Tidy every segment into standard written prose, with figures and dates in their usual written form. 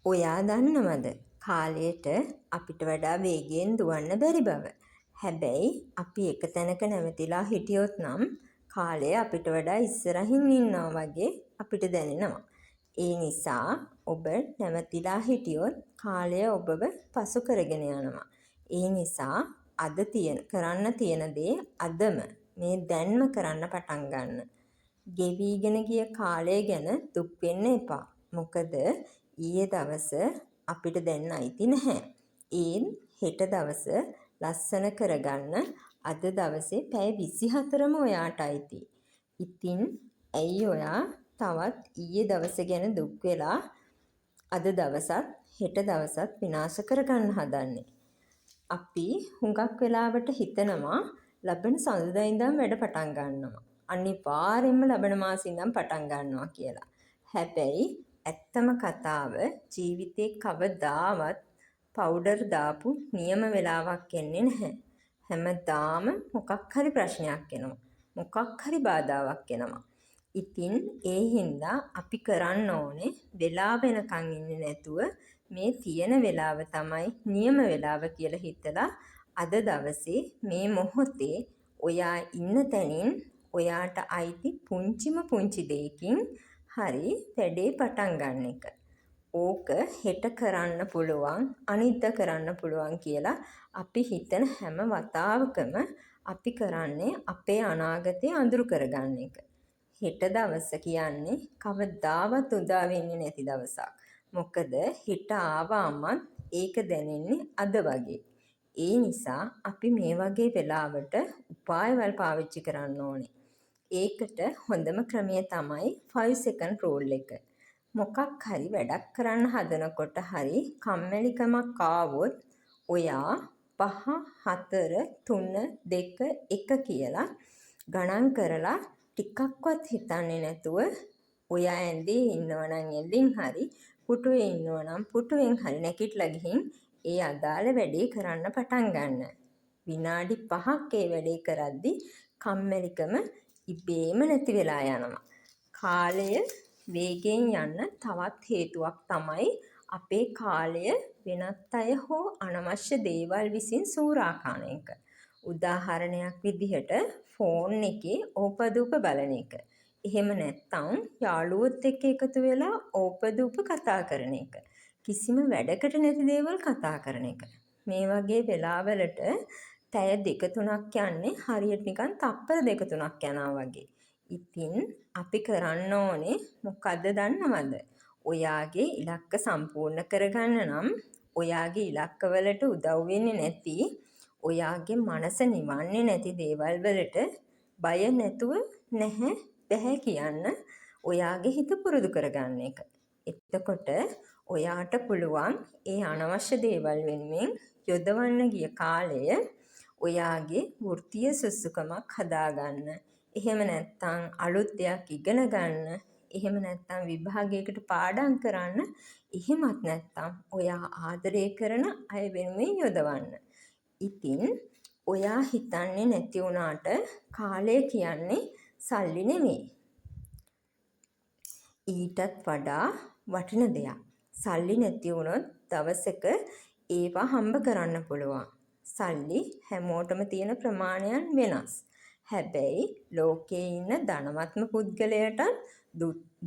ඔයා දන්නවද කාලයට අපිට වඩා වේගයෙන් දුවන්න බැරි බව. හැබැයි අපි එක තැනක නැවතිලා හිටියොත් නම් කාලය අපිට වඩා ඉස්සරහින් ඉන්නවා වගේ අපිට දැනෙනවා. ඒ නිසා ඔබ නැවතිලා හිටියොත් කාලය ඔබව පසු කරගෙන යනවා. ඒ නිසා අද කරන්න තියෙන දේ අදම මේ දැන්ම කරන්න පටන් ගන්න. ගෙවිගෙන ගිය කාලය ගැන දුක් වෙන්න එපා. මොකද ඊයේ දවස අපිට දැන් අයිති නැහැ. ඒත් හෙට දවස ලස්සන කරගන්න අද දවසේ පැය 24ම ඔයාට අයිති. ඉතින් ඇයි ඔයා තවත් ඊයේ දවස ගැන දුක් වෙලා අද දවසත් හෙට දවසත් විනාශ කරගන්න හදන්නේ? අපි හුඟක් වෙලාවට හිතනවා ලබන සඳුදා ඉඳන් වැඩ පටන් ගන්නවා. අනිවාර්යෙන්ම ලබන මාසෙ ඉඳන් පටන් ගන්නවා කියලා. හැබැයි ඇත්තම කතාව ජීවිතේ කවදාවත් පවුඩර් දාපු නියම වෙලාවක් එන්නේ නැහැ. හැමදාම මොකක් හරි ප්‍රශ්නයක් එනවා. මොකක් හරි බාධාවක් එනවා. ඉතින් ඒ හින්දා අපි කරන්න ඕනේ වෙලාව වෙනකන් ඉන්නේ නැතුව මේ තියෙන වෙලාව තමයි නියම වෙලාව කියලා හිතලා අද දවසේ මේ මොහොතේ ඔයා ඉන්න තැනින් ඔයාට අයිති පුංචිම පුංචි දෙයකින් හරි වැඩේ පටන් ගන්න එක. ඕක හෙට කරන්න පුළුවන් අනිද්දා කරන්න පුළුවන් කියලා අපි හිතන හැම වතාවකම අපි කරන්නේ අපේ අනාගතය අඳුරු කරගන්න එක. හෙට දවස කියන්නේ කවදාවත් උදා වෙන්නේ නැති දවසක්. මොකද හෙට ආවමත් ඒක දැනෙන්නේ අද වගේ. ඒ නිසා අපි මේ වගේ වෙලාවට උපායවල් පාවිච්චි කරන්න ඕනේ. ඒකට හොඳම ක්‍රමය තමයි 5 second rule එක. මොකක් හරි වැඩක් කරන්න හදනකොට හරි කම්මැලිකමක් ආවොත් ඔයා 5 4 3 2 1 කියලා ගණන් කරලා ටිකක්වත් හිතන්නේ නැතුව ඔයා ඇඳේ ඉන්නවනම් ඇඳින් හරි පුටුවේ ඉන්නවනම් පුටුවෙන් හරි නැගිටලා ගිහින් ඒ අදාළ වැඩේ කරන්න පටන් ගන්න. විනාඩි 5ක් ඒ වැඩේ කරද්දි කම්මැලිකම ඉබේම නැති වෙලා යනවා. කාලය වේගෙන් යන්න තවත් හේතුවක් තමයි අපේ කාලය වෙනත් අය හෝ අනවශ්‍ය දේවල් විසින් සූරා කන එක. උදාහරණයක් විදිහට ෆෝන් එකේ ඕපදූප බලන එක. එහෙම නැත්නම් යාළුවොත් එක්ක එකතු වෙලා ඕපදූප කතා කරන එක. කිසිම වැඩකට නැති දේවල් කතා කරන එක. මේ වගේ වෙලාවලට පැය 2-3ක් යන්නේ හරියට නිකන් තප්පර 2-3ක් යනවා වගේ. ඉතින් අපි කරන්න ඕනේ මොකද්ද දන්නවද? ඔයාගේ ඉලක්ක සම්පූර්ණ කරගන්න නම් ඔයාගේ ඉලක්කවලට උදව් වෙන්නේ නැති ඔයාගේ මනස නිවන්නේ නැති දේවල් වලට බය නැතුව නැහැ බැහැ කියන්න ඔයාගේ හිත පුරුදු කරගන්න එක. එතකොට ඔයාට පුළුවන් ඒ අනවශ්‍ය දේවල් වෙනුවෙන් යොදවන්න ගිය කාලය ඔයාගේ වෘත්තීය සුසුකමක් හදාගන්න. එහෙම නැත්නම් අලුත් දෙයක් ඉගෙන ගන්න. එහෙම නැත්නම් විභාගයකට පාඩම් කරන්න. එහෙමත් නැත්නම් ඔයා ආදරය කරන අය වෙනුවෙන් යොදවන්න. ඉතින් ඔයා හිතන්නේ නැති වුණාට කාලය කියන්නේ සල්ලි නෙමෙයි. ඊටත් වඩා වටින දෙයක්. සල්ලි නැති වුණොත් දවසක ඒවා හම්බ කරන්න පුළුවන්. සල්ලි හැමෝටම තියෙන ප්‍රමාණයන් වෙනස්. හැබැයි ලෝකේ ඉන්න ධනවත්ම පුද්ගලයාටත්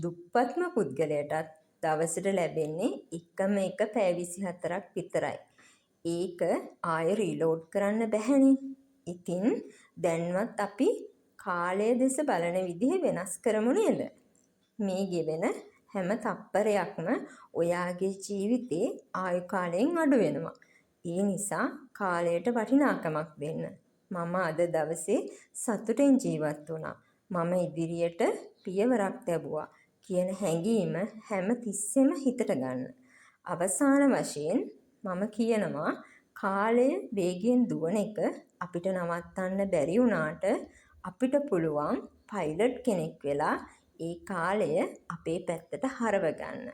දුප්පත්ම පුද්ගලයාටත් දවසට ලැබෙන්නේ එකම එක පැය 24ක් විතරයි. ඒක ආයෙ රීලෝඩ් කරන්න බැහැනේ. ඉතින් දැන්වත් අපි කාලය දෙස බලන විදිහ වෙනස් කරමු නේද? මේ ගෙවෙන හැම තප්පරයක්ම ඔයාගේ ජීවිතේ ආයු කාලයෙන් අඩු වෙනවා. ඒ නිසා කාලයට වටිනාකමක් දෙන්න. මම අද දවසේ සතුටෙන් ජීවත් වුණා. මම ඉදිරියට පියවරක් ලැබුවා කියන හැඟීම හැම තිස්සෙම හිතට ගන්න. අවසාන වශයෙන් මම කියනවා කාලය වේගයෙන් දුවන එක අපිට නවත්තන්න බැරි වුණාට අපිට පුළුවන් පයිලට් කෙනෙක් වෙලා ඒ කාලය අපේ පැත්තට හරව ගන්න.